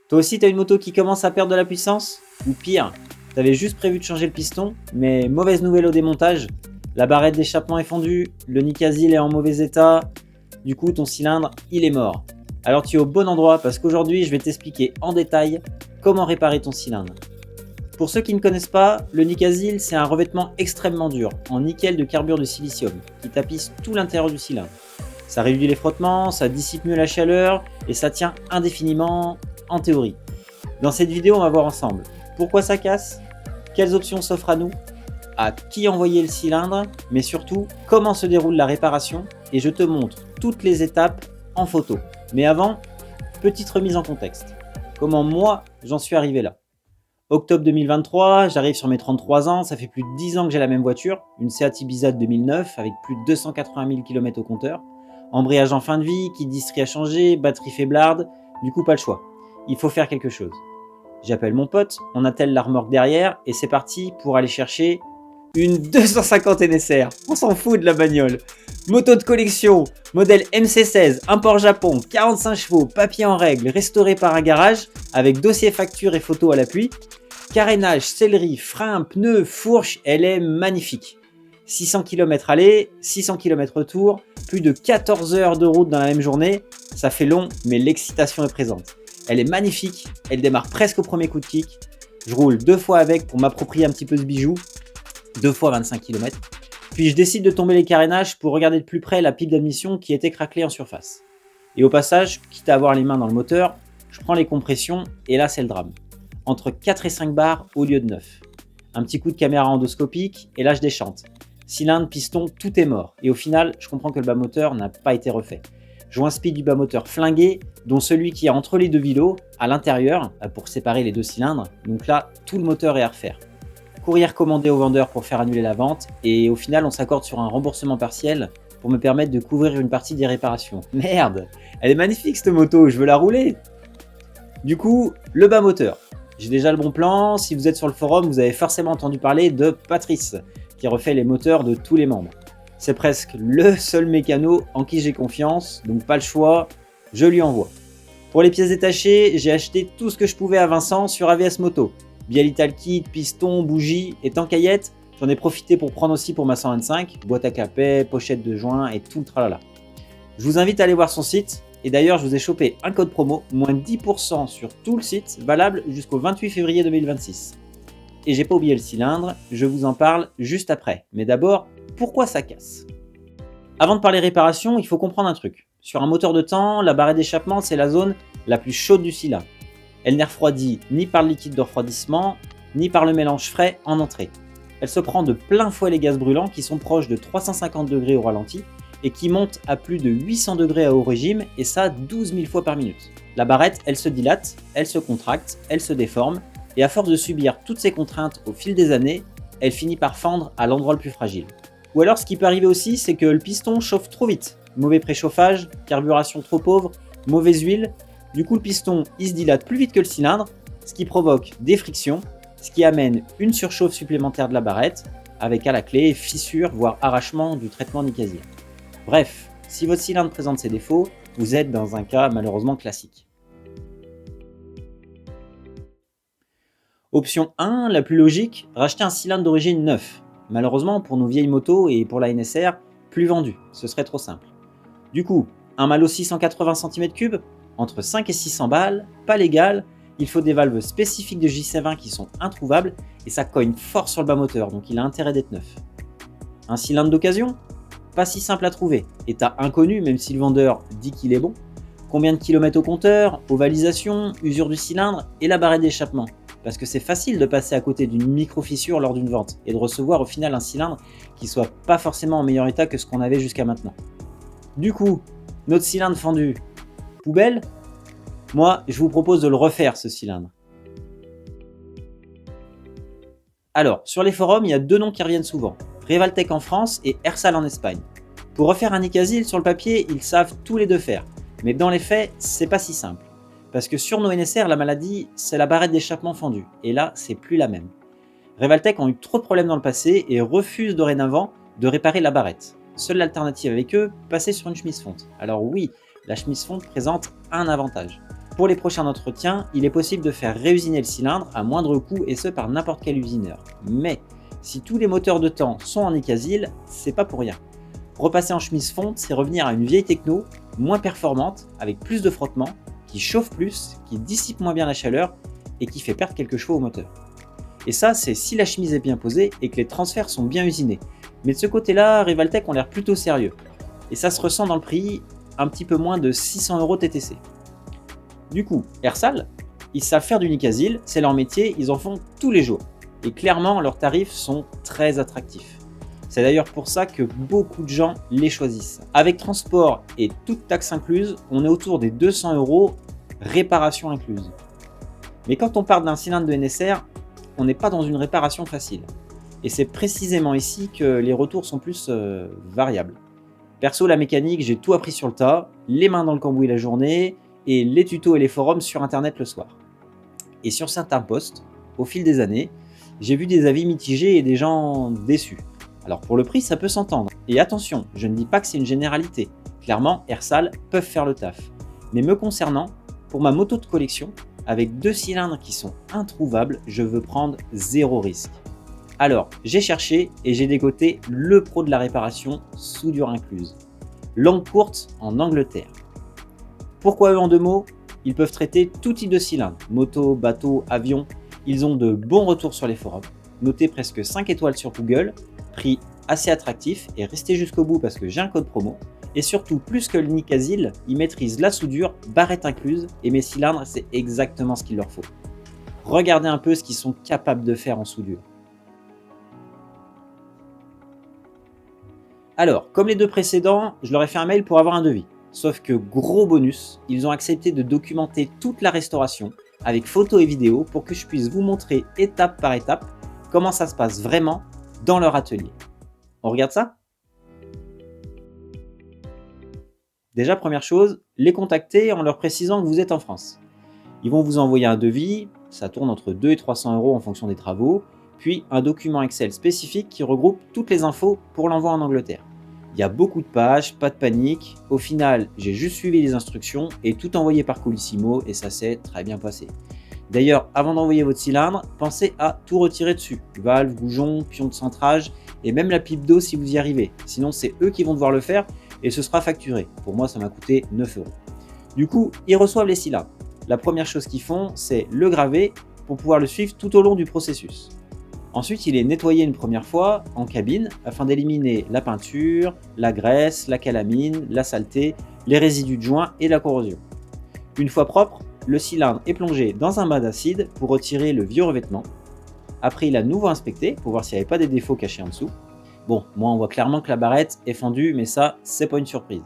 Toi aussi, t'as une moto qui commence à perdre de la puissance? Ou pire, t'avais juste prévu de changer le piston, mais mauvaise nouvelle au démontage, la barrette d'échappement est fondue, le Nicasil est en mauvais état, du coup ton cylindre, il est mort. Alors tu es au bon endroit parce qu'aujourd'hui, je vais t'expliquer en détail comment réparer ton cylindre. Pour ceux qui ne connaissent pas, le Nicasil, c'est un revêtement extrêmement dur, en nickel de carbure de silicium, qui tapisse tout l'intérieur du cylindre. Ça réduit les frottements, ça dissipe mieux la chaleur, et ça tient indéfiniment en théorie. Dans cette vidéo, on va voir ensemble pourquoi ça casse, quelles options s'offrent à nous, à qui envoyer le cylindre, mais surtout comment se déroule la réparation, et je te montre toutes les étapes en photo. Mais avant, petite remise en contexte. Comment moi, j'en suis arrivé là. Octobre 2023, j'arrive sur mes 33 ans, ça fait plus de 10 ans que j'ai la même voiture, une Seat Ibiza de 2009 avec plus de 280 000 km au compteur. Embrayage en fin de vie, kit distri à changer, batterie faiblarde, du coup pas le choix. Il faut faire quelque chose. J'appelle mon pote, on attelle la remorque derrière et c'est parti pour aller chercher une 250 NSR. On s'en fout de la bagnole. Moto de collection, modèle MC16, import Japon, 45 chevaux, papier en règle, restauré par un garage, avec dossier facture et photo à l'appui. Carénage, sellerie, frein, pneus, fourche, elle est magnifique. 600 km aller, 600 km retour, plus de 14 heures de route dans la même journée, ça fait long, mais l'excitation est présente. Elle est magnifique, elle démarre presque au premier coup de kick. Je roule 2 fois avec pour m'approprier un petit peu ce bijou, 2 fois 25 km. Puis je décide de tomber les carénages pour regarder de plus près la pipe d'admission qui était craquelée en surface. Et au passage, quitte à avoir les mains dans le moteur, je prends les compressions et là c'est le drame. Entre 4 et 5 bars au lieu de 9. Un petit coup de caméra endoscopique et là je déchante. Cylindre, piston, tout est mort. Et au final, je comprends que le bas moteur n'a pas été refait. Je vois un speed du bas moteur flingué, dont celui qui est entre les deux vilos, à l'intérieur, pour séparer les deux cylindres. Donc là, tout le moteur est à refaire. Courrier commandé au vendeur pour faire annuler la vente, et au final, on s'accorde sur un remboursement partiel pour me permettre de couvrir une partie des réparations. Merde, elle est magnifique cette moto, je veux la rouler. Du coup, le bas moteur. J'ai déjà le bon plan, si vous êtes sur le forum, vous avez forcément entendu parler de Patrice, qui refait les moteurs de tous les membres. C'est presque le seul mécano en qui j'ai confiance, donc pas le choix, je lui envoie. Pour les pièces détachées, j'ai acheté tout ce que je pouvais à Vincent sur AVS Moto. Bialital kit, piston, bougie et tankaillette, j'en ai profité pour prendre aussi pour ma 125, boîte à capet, pochette de joint et tout le tralala. Je vous invite à aller voir son site, et d'ailleurs je vous ai chopé un code promo, moins 10% sur tout le site, valable jusqu'au 28 février 2026. Et j'ai pas oublié le cylindre, je vous en parle juste après. Mais d'abord, pourquoi ça casse? Avant de parler réparation, il faut comprendre un truc. Sur un moteur de temps, la barrette d'échappement, c'est la zone la plus chaude du cylindre. Elle n'est refroidie ni par le liquide de refroidissement, ni par le mélange frais en entrée. Elle se prend de plein fouet les gaz brûlants qui sont proches de 350 degrés au ralenti et qui montent à plus de 800 degrés à haut régime, et ça 12 000 fois par minute. La barrette, elle se dilate, elle se contracte, elle se déforme, et à force de subir toutes ces contraintes au fil des années, elle finit par fendre à l'endroit le plus fragile. Ou alors ce qui peut arriver aussi, c'est que le piston chauffe trop vite. Mauvais préchauffage, carburation trop pauvre, mauvaise huile. Du coup le piston il se dilate plus vite que le cylindre, ce qui provoque des frictions, ce qui amène une surchauffe supplémentaire de la barrette, avec à la clé fissure voire arrachement du traitement Nicasil. Bref, si votre cylindre présente ces défauts, vous êtes dans un cas malheureusement classique. Option 1, la plus logique, racheter un cylindre d'origine neuf. Malheureusement, pour nos vieilles motos et pour la NSR, plus vendu, ce serait trop simple. Du coup, un Malo 680 cm3, entre 5 et 600 balles, pas légal, il faut des valves spécifiques de JC20 qui sont introuvables et ça cogne fort sur le bas moteur, donc il a intérêt d'être neuf. Un cylindre d'occasion? Pas si simple à trouver, état inconnu même si le vendeur dit qu'il est bon. Combien de kilomètres au compteur, ovalisation, usure du cylindre et la barrette d'échappement? Parce que c'est facile de passer à côté d'une micro-fissure lors d'une vente et de recevoir au final un cylindre qui soit pas forcément en meilleur état que ce qu'on avait jusqu'à maintenant. Du coup, notre cylindre fendu, poubelle? Moi, je vous propose de le refaire ce cylindre. Alors, sur les forums, il y a 2 noms qui reviennent souvent, Revaltech en France et Ersal en Espagne. Pour refaire un Nicasil, sur le papier, ils savent tous les deux faire, mais dans les faits, c'est pas si simple. Parce que sur nos NSR, la maladie, c'est la barrette d'échappement fendue. Et là, c'est plus la même. Revaltech ont eu trop de problèmes dans le passé et refusent dorénavant de réparer la barrette. Seule l'alternative avec eux, passer sur une chemise fonte. Alors oui, la chemise fonte présente un avantage. Pour les prochains entretiens, il est possible de faire réusiner le cylindre à moindre coût et ce par n'importe quel usineur. Mais si tous les moteurs de temps sont en Nicasil, c'est pas pour rien. Repasser en chemise fonte, c'est revenir à une vieille techno, moins performante, avec plus de frottement, qui chauffe plus, qui dissipe moins bien la chaleur et qui fait perdre quelques chevaux au moteur. Et ça, c'est si la chemise est bien posée et que les transferts sont bien usinés. Mais de ce côté-là, Rivaltech ont l'air plutôt sérieux. Et ça se ressent dans le prix, un petit peu moins de 600 € TTC. Du coup, Ersal, ils savent faire du Nicasil, c'est leur métier, ils en font tous les jours. Et clairement, leurs tarifs sont très attractifs. C'est d'ailleurs pour ça que beaucoup de gens les choisissent. Avec transport et toute taxe incluse, on est autour des 200 €, réparation incluse. Mais quand on parle d'un cylindre de NSR, on n'est pas dans une réparation facile. Et c'est précisément ici que les retours sont plus variables. Perso, la mécanique, j'ai tout appris sur le tas, les mains dans le cambouis la journée, et les tutos et les forums sur internet le soir. Et sur certains posts, au fil des années, j'ai vu des avis mitigés et des gens déçus. Alors pour le prix, ça peut s'entendre. Et attention, je ne dis pas que c'est une généralité. Clairement, Ersal peuvent faire le taf. Mais me concernant, pour ma moto de collection, avec 2 cylindres qui sont introuvables, je veux prendre 0 risque. Alors, j'ai cherché et j'ai dégoté le pro de la réparation, soudure incluse. Langue courte en Angleterre. Pourquoi eux en 2 mots? Ils peuvent traiter tout type de cylindre, moto, bateau, avion. Ils ont de bons retours sur les forums, notés presque 5 étoiles sur Google, prix assez attractif et restez jusqu'au bout parce que j'ai un code promo. Et surtout, plus que le Nicasil, ils maîtrisent la soudure, barrette incluse, et mes cylindres, c'est exactement ce qu'il leur faut. Regardez un peu ce qu'ils sont capables de faire en soudure. Alors, comme les 2 précédents, je leur ai fait un mail pour avoir un devis. Sauf que gros bonus, ils ont accepté de documenter toute la restauration avec photos et vidéos pour que je puisse vous montrer étape par étape comment ça se passe vraiment dans leur atelier. On regarde ça? Déjà, première chose, les contacter en leur précisant que vous êtes en France. Ils vont vous envoyer un devis, ça tourne entre 2 et 300 € en fonction des travaux, puis un document Excel spécifique qui regroupe toutes les infos pour l'envoi en Angleterre. Il y a beaucoup de pages, pas de panique. Au final, j'ai juste suivi les instructions et tout envoyé par Colissimo et ça s'est très bien passé. D'ailleurs, avant d'envoyer votre cylindre, pensez à tout retirer dessus. Valve, goujon, pion de centrage et même la pipe d'eau si vous y arrivez. Sinon, c'est eux qui vont devoir le faire et ce sera facturé. Pour moi, ça m'a coûté 9 €. Du coup, ils reçoivent les cylindres. La première chose qu'ils font, c'est le graver pour pouvoir le suivre tout au long du processus. Ensuite, il est nettoyé une première fois en cabine afin d'éliminer la peinture, la graisse, la calamine, la saleté, les résidus de joint et la corrosion. Une fois propre, le cylindre est plongé dans un bain d'acide pour retirer le vieux revêtement. Après, il est à nouveau inspecté pour voir s'il n'y avait pas des défauts cachés en dessous. Bon, moi on voit clairement que la barrette est fendue, mais ça, c'est pas une surprise.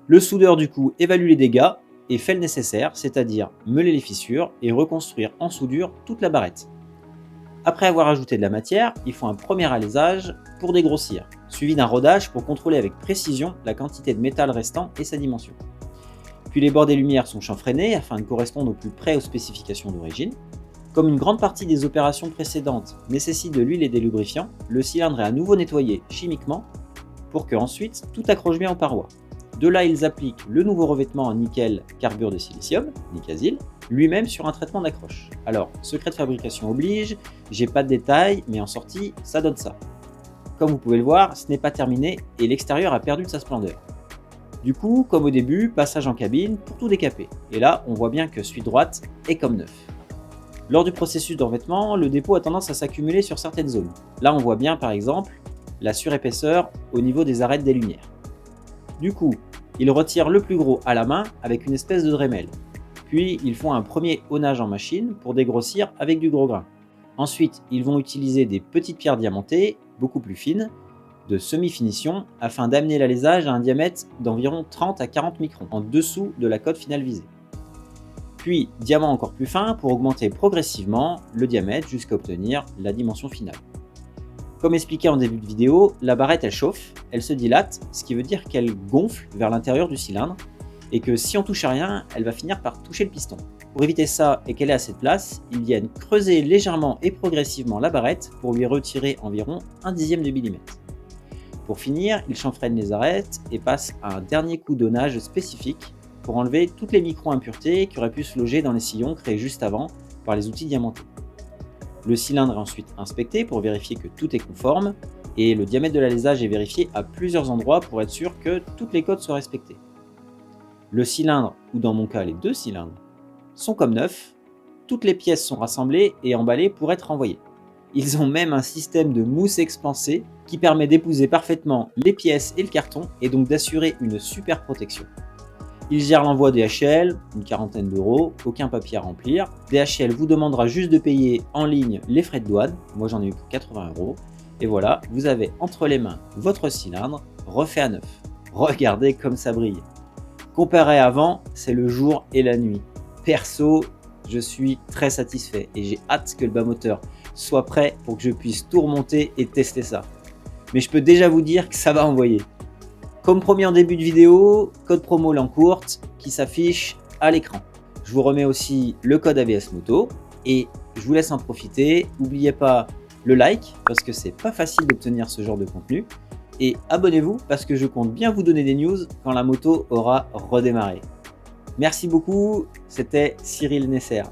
Le soudeur du coup évalue les dégâts et fait le nécessaire, c'est-à-dire meuler les fissures et reconstruire en soudure toute la barrette. Après avoir ajouté de la matière, ils font un premier alésage pour dégrossir, suivi d'un rodage pour contrôler avec précision la quantité de métal restant et sa dimension. Puis les bords des lumières sont chanfreinés afin de correspondre au plus près aux spécifications d'origine. Comme une grande partie des opérations précédentes nécessite de l'huile et des lubrifiants, le cylindre est à nouveau nettoyé chimiquement pour que ensuite tout accroche bien aux parois. De là, ils appliquent le nouveau revêtement en nickel carbure de silicium, Nicasil, lui-même sur un traitement d'accroche. Alors, secret de fabrication oblige, j'ai pas de détails, mais en sortie, ça donne ça. Comme vous pouvez le voir, ce n'est pas terminé et l'extérieur a perdu de sa splendeur. Du coup, comme au début, passage en cabine pour tout décaper. Et là, on voit bien que celui de droite est comme neuf. Lors du processus de revêtement, le dépôt a tendance à s'accumuler sur certaines zones. Là, on voit bien par exemple la surépaisseur au niveau des arêtes des lumières. Du coup, ils retirent le plus gros à la main avec une espèce de Dremel. Puis, ils font un premier honnage en machine pour dégrossir avec du gros grain. Ensuite, ils vont utiliser des petites pierres diamantées, beaucoup plus fines, de semi-finition, afin d'amener l'alésage à un diamètre d'environ 30 à 40 microns, en dessous de la cote finale visée. Puis, diamant encore plus fin pour augmenter progressivement le diamètre jusqu'à obtenir la dimension finale. Comme expliqué en début de vidéo, la barrette elle chauffe, elle se dilate, ce qui veut dire qu'elle gonfle vers l'intérieur du cylindre, et que si on touche à rien, elle va finir par toucher le piston. Pour éviter ça et qu'elle ait assez de place, ils viennent creuser légèrement et progressivement la barrette pour lui retirer environ 1/10 de millimètre. Pour finir, ils chanfreinent les arêtes et passent à un dernier coup d'honnage spécifique pour enlever toutes les micro-impuretés qui auraient pu se loger dans les sillons créés juste avant par les outils diamantés. Le cylindre est ensuite inspecté pour vérifier que tout est conforme et le diamètre de l'alésage est vérifié à plusieurs endroits pour être sûr que toutes les codes soient respectées. Le cylindre, ou dans mon cas les 2 cylindres, sont comme neufs, toutes les pièces sont rassemblées et emballées pour être envoyées. Ils ont même un système de mousse expansée qui permet d'épouser parfaitement les pièces et le carton et donc d'assurer une super protection. Ils gèrent l'envoi DHL, une quarantaine d'euros, aucun papier à remplir. DHL vous demandera juste de payer en ligne les frais de douane, moi j'en ai eu pour 80 euros. Et voilà, vous avez entre les mains votre cylindre refait à neuf. Regardez comme ça brille. Comparé à avant, c'est le jour et la nuit. Perso, je suis très satisfait et j'ai hâte que le bas moteur soit prêt pour que je puisse tout remonter et tester ça. Mais je peux déjà vous dire que ça va envoyer. Comme promis en début de vidéo, code promo Lancourte qui s'affiche à l'écran. Je vous remets aussi le code ABS Moto et je vous laisse en profiter. N'oubliez pas le like parce que c'est pas facile d'obtenir ce genre de contenu. Et abonnez-vous parce que je compte bien vous donner des news quand la moto aura redémarré. Merci beaucoup, c'était Cyril Nesser.